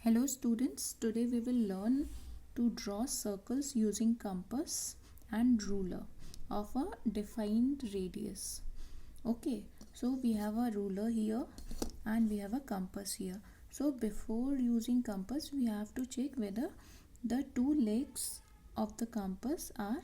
Hello students, today we will learn to draw circles using compass and ruler of a defined radius. Okay, so we have a ruler here and we have a compass here. So before using compass, we have to check whether the two legs of the compass are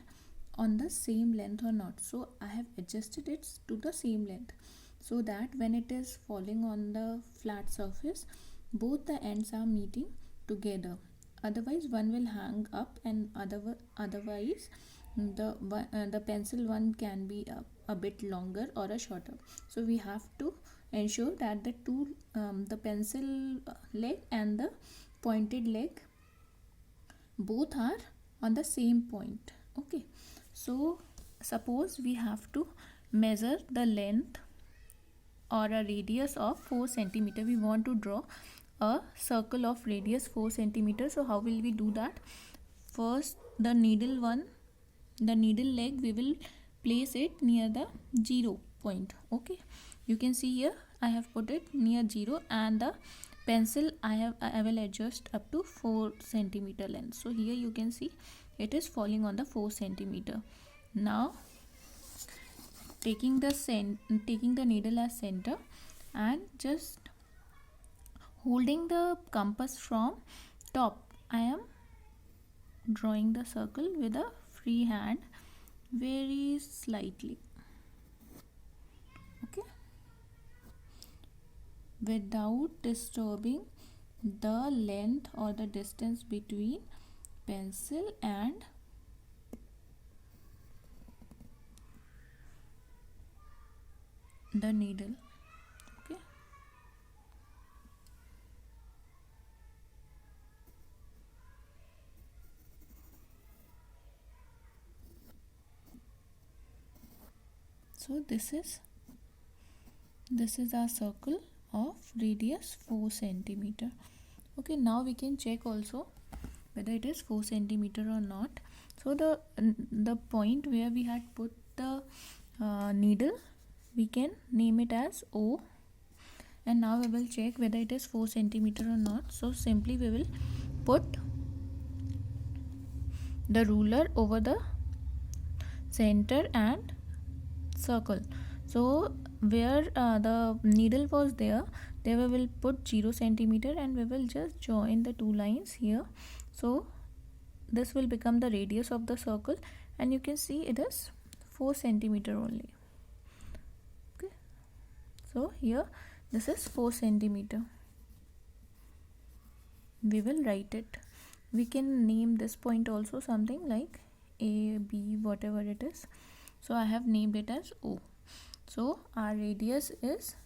on the same length or not. So I have adjusted it to the same length so that when it is falling on the flat surface, both the ends are meeting together. Otherwise one will hang up, and otherwise the pencil one can be a bit longer or a shorter. So we have to ensure that the pencil leg and the pointed leg both are on the same point. Okay, so suppose we have to measure the length or a radius of 4 centimeter. We want to draw a circle of radius 4 centimeter. So how will we do that? First, the needle leg, we will place it near the 0 point. Okay, you can see here I have put it near 0, and the pencil I will adjust up to 4 centimeter length. So here you can see it is falling on the 4 centimeter. Now taking the needle as center and just holding the compass from top, I am drawing the circle with a free hand very slightly. Okay, without disturbing the length or the distance between pencil and the needle. Okay, so this is our circle of radius 4 centimeter. Okay, now we can check also whether it is 4 centimeter or not. So the point where we had put the needle, we can name it as O, and now we will check whether it is 4 centimeter or not. So simply we will put the ruler over the center and circle. So where the needle was there we will put 0 centimeter, and we will just join the two lines here. So this will become the radius of the circle, and you can see it is 4 centimeter only. Okay, so here this is 4 centimeter. We will write it. We can name this point also something like A, B, whatever it is. So I have named it as O. So our radius is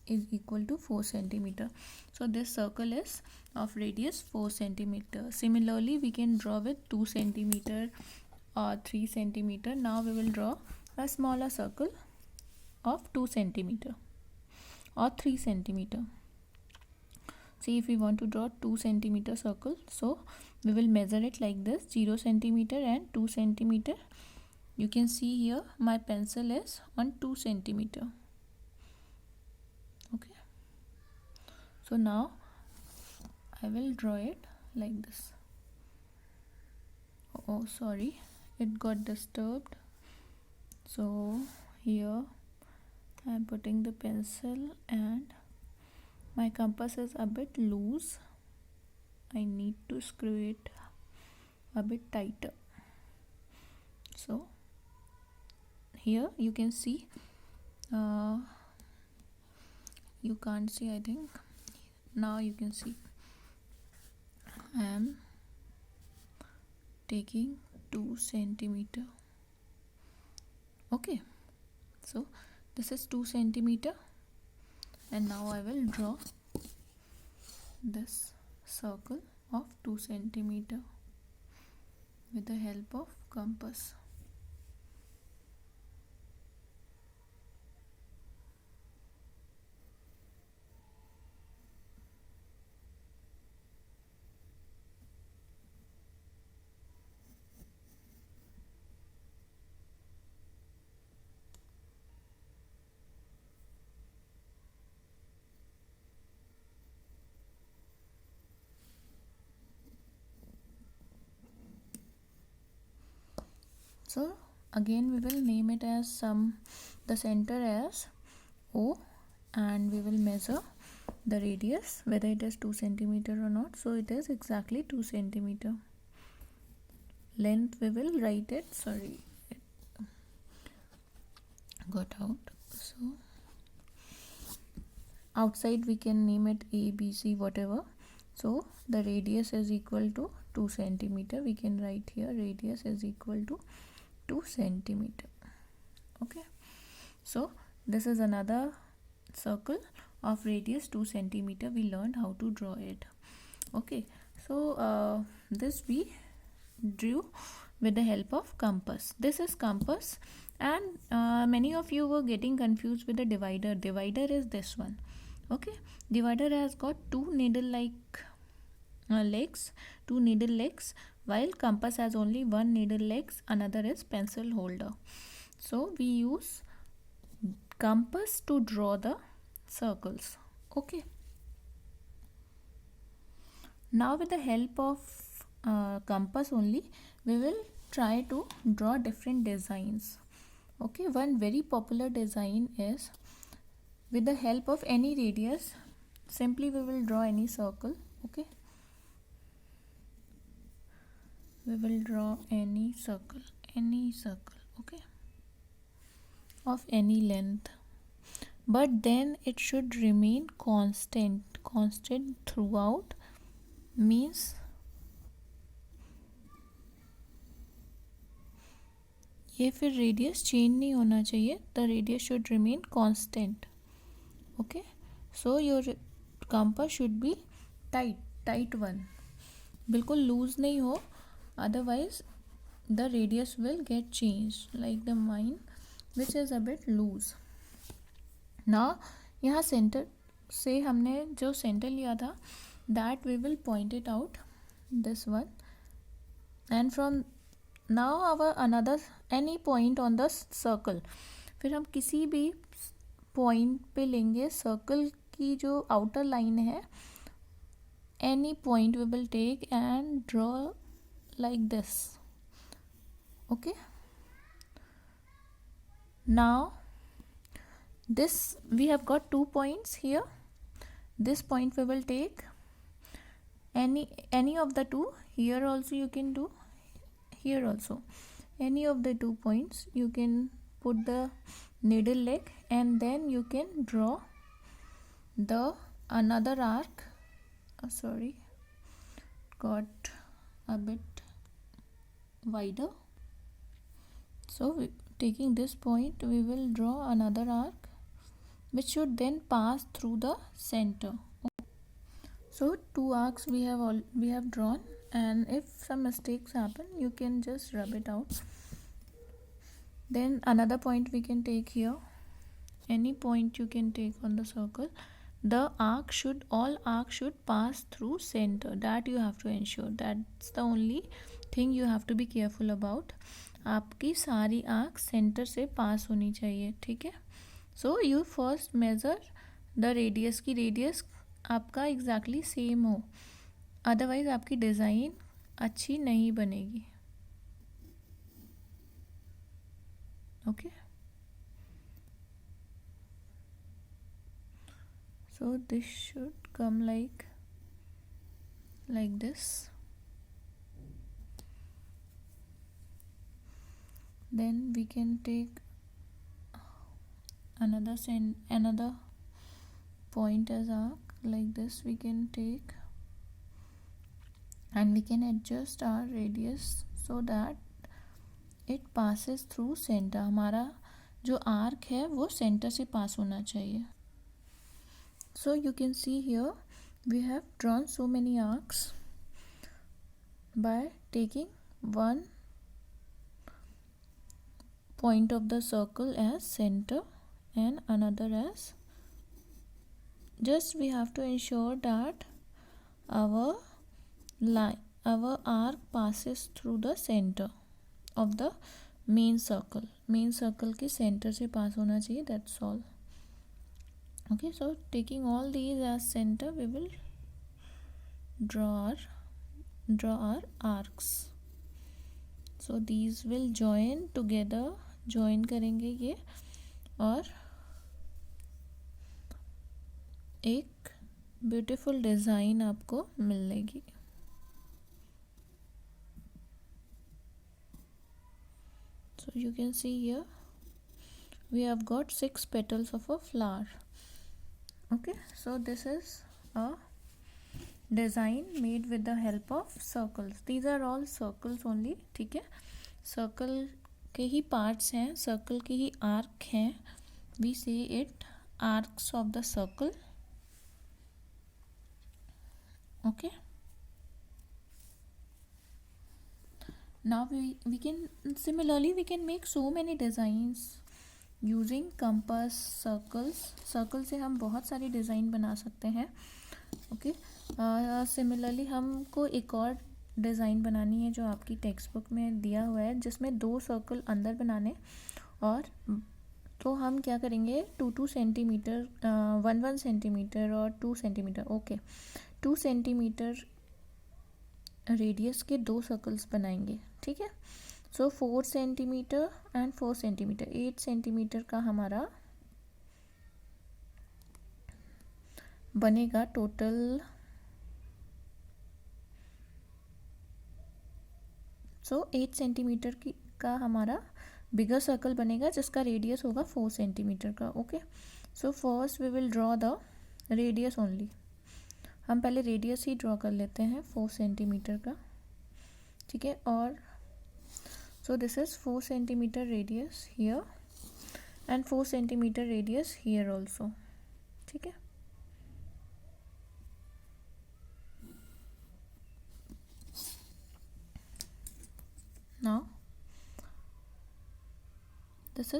equal to 4 centimeter. So this circle is of radius 4 centimeter. Similarly, we can draw with 2 centimeter or 3 centimeter. Now we will draw a smaller circle of 2 centimeter or 3 centimeter. See, if we want to draw 2 centimeter circle, so we will measure it like this: 0 centimeter and 2 centimeter. You can see here my pencil is on 2 centimeter. Okay, so now I will draw it like this. Oh sorry, it got disturbed. So here I am putting the pencil and my compass is a bit loose. I need to screw it a bit tighter. So here you can see, you can't see, I think. Now you can see I am taking 2 centimeter. Okay, so this is 2 centimeter, and now I will draw this circle of 2 centimeter with the help of compass. So again we will name it as the center as O, and we will measure the radius whether it is 2 centimeter or not. So it is exactly 2 centimeter. Length we will write it, sorry, it got out. So outside we can name it A, B, C, whatever. So the radius is equal to 2 centimeter. We can write here radius is equal to 2 centimeter. Okay, so this is another circle of radius 2 centimeter. We learned how to draw it. Okay, so this we drew with the help of compass. This is compass, and many of you were getting confused with the divider. Divider is this one. Okay, divider has got two needle like legs, while compass has only one needle legs, another is pencil holder. So we use compass to draw the circles. Okay, now with the help of compass only we will try to draw different designs. Okay, one very popular design is with the help of any radius, simply we will draw any circle. Okay, we will draw any circle, okay, of any length, but then it should remain constant throughout. Means ये फिर radius change नहीं होना चाहिए, the radius should remain constant. Okay, so your compass should be tight one, बिल्कुल loose नहीं हो, otherwise the radius will get change like the mine which is a bit loose. ना यहाँ सेंटर से हमने जो सेंटर लिया था that we will point it out, this one, and from now our another any point on the circle. फिर हम किसी भी पॉइंट पे लेंगे सर्कल की जो आउटर लाइन है, any point we will take and draw like this. Okay, now this we have got 2 points here. This point we will take any of the two. Here also you can do, here also any of the 2 points you can put the needle leg, and then you can draw the another arc. Sorry, got a bit wider. So taking this point we will draw another arc which should then pass through the center. So 2 arcs we have drawn, and if some mistakes happen you can just rub it out. Then another point we can take here, any point you can take on the circle. The all arcs should pass through center, that you have to ensure. That's the only thing you have to be careful about. आपकी सारी arc centre से पास होनी चाहिए. ठीक है, so you first measure the radius की radius आपका exactly same हो, अदरवाइज आपकी डिज़ाइन अच्छी नहीं बनेगी. Okay, so this should come like this. Then we can take another point as arc like this. We can take and we can adjust our radius so that it passes through center. हमारा जो arc है वो centre से पास होना चाहिए. So you can see here we have drawn so many arcs by taking one point of the circle as center and another as, just we have to ensure that our arc passes through the center of the main circle. Main circle के centre से पास होना चाहिए, that's all. Okay, so taking all these as center we will draw our arcs. So these will join together, join करेंगे ये और एक beautiful design आपको मिलेगी। So you can see here we have got 6 petals of a flower. Okay, so this is a design made with the help of circles. These are all circles only. ठीक है, circle के ही parts हैं, circle के ही arc हैं. We say it arcs of the circle. Okay, now we can similarly we can make so many designs using compass, circle से हम बहुत सारी डिज़ाइन बना सकते हैं. ओके, सिमिलरली हमको एक और डिज़ाइन बनानी है जो आपकी टेक्स्ट बुक में दिया हुआ है, जिसमें 2 सर्कल अंदर बनाने. और तो हम क्या करेंगे, 2 सेंटीमीटर, 1 सेंटीमीटर और 2 सेंटीमीटर. ओके, 2 सेंटीमीटर रेडियस के 2 सर्कल्स बनाएंगे. ठीक है, सो 4 सेंटीमीटर एंड 4 सेंटीमीटर, 8 सेंटीमीटर का हमारा बनेगा टोटल. सो 8 सेंटीमीटर की का हमारा बिगर सर्कल बनेगा जिसका रेडियस होगा 4 सेंटीमीटर का. Okay, so first we will draw the radius only. हम पहले रेडियस ही ड्रॉ कर लेते हैं 4 सेंटीमीटर का. ठीक है, और so this is 4 centimeter radius here and 4 centimeter radius here also. ठीक है, now this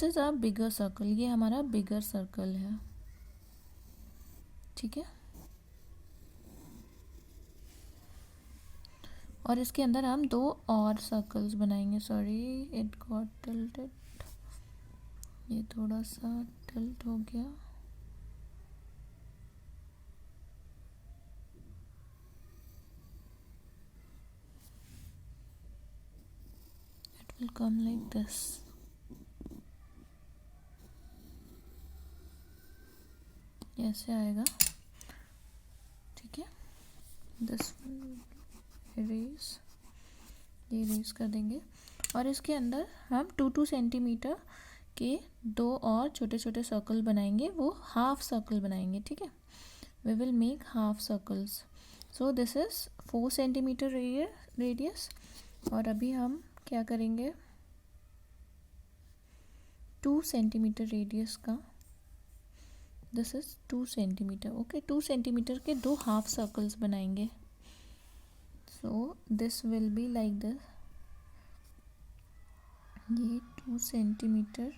is a bigger circle. ये हमारा bigger circle है. ठीक है, और इसके अंदर हम 2 और सर्कल्स बनाएंगे. सॉरी, इट गॉट टिल्टेड, ये थोड़ा सा टिल्ट हो गया. It will come like this. ऐसे आएगा. ठीक है, दिस इरेज, ये इरेज कर देंगे. और इसके अंदर हम 2 सेंटीमीटर के 2 और छोटे छोटे सर्कल बनाएंगे, वो हाफ सर्कल बनाएंगे. ठीक है, we will make half circles. So this is 4 centimetre radius. और अभी हम क्या करेंगे, 2 सेंटीमीटर रेडियस का, this is 2 centimetre. Okay, 2 centimetre के 2 हाफ सर्कल्स बनाएंगे. So this will be like this. ये 2 सेंटीमीटर,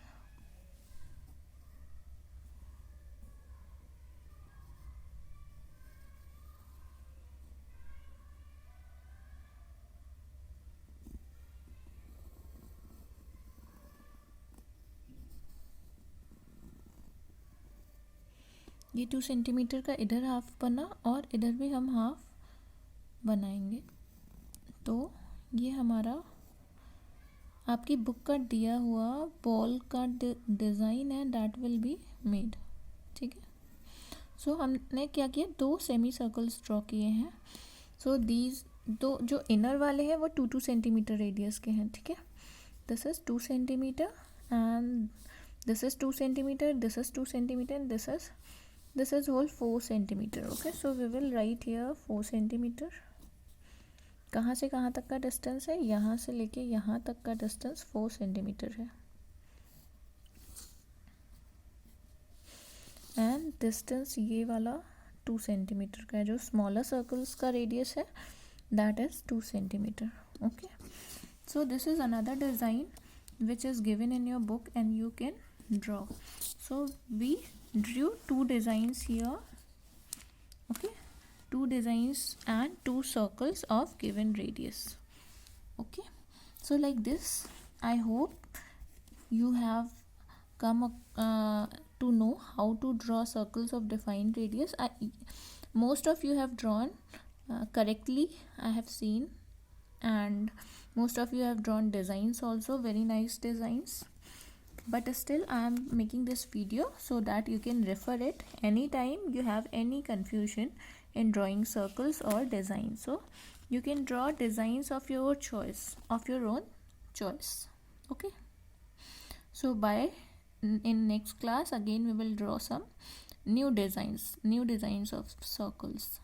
ये 2 सेंटीमीटर का इधर हाफ बना और इधर भी हम हाफ बनाएंगे. तो ये हमारा आपकी बुक का दिया हुआ बॉल का डिज़ाइन है, दैट विल बी मेड. ठीक है, सो हमने क्या किया, 2 सेमी सर्कल्स ड्रॉ किए हैं. सो दीज 2 जो इनर वाले हैं वो 2 सेंटीमीटर रेडियस के हैं. ठीक है, this is 2 centimetre and this is 2 centimetre, this is 2 centimetre and this is whole 4 centimeter. Okay, so we will write here 4 centimeter. कहाँ से कहाँ तक का डिस्टेंस है, यहाँ से लेके यहाँ तक का डिस्टेंस 4 सेंटीमीटर है. एंड डिस्टेंस ये वाला 2 सेंटीमीटर का है. जो स्मॉलर सर्कल्स का रेडियस है that is 2 centimetre. Okay, so this is another design which is given in your book and you can draw. So we drew 2 designs here. Okay, 2 designs and 2 circles of given radius. Okay, so like this, I hope you have come to know how to draw circles of defined radius. Most of you have drawn correctly, I have seen, and most of you have drawn designs also, very nice designs. But still I am making this video so that you can refer it anytime you have any confusion in drawing circles or designs. So you can draw designs of your choice, of your own choice. Okay, so bye. In next class again we will draw some new designs of circles.